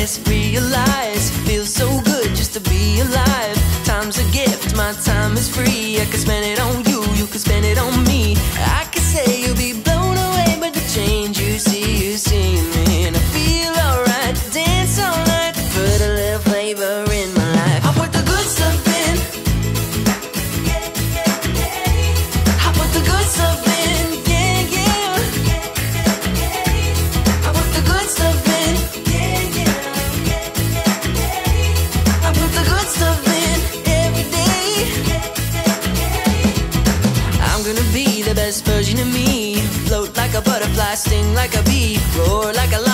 finest realize it feels so good just to be alive. Time's a gift, my time is free. I can spend it on you, you can spend it on me. I can say you'll be blown away by the change you see me. And I feel alright, dance all night, put a little flavor in my life. I put the good stuff in. I put the good stuff in, yeah, yeah. I put the good stuff in, yeah, yeah. I put the good stuff in every day. I'm gonna be the best version of me. Float like a butterfly, sting like a bee, roar like a lion.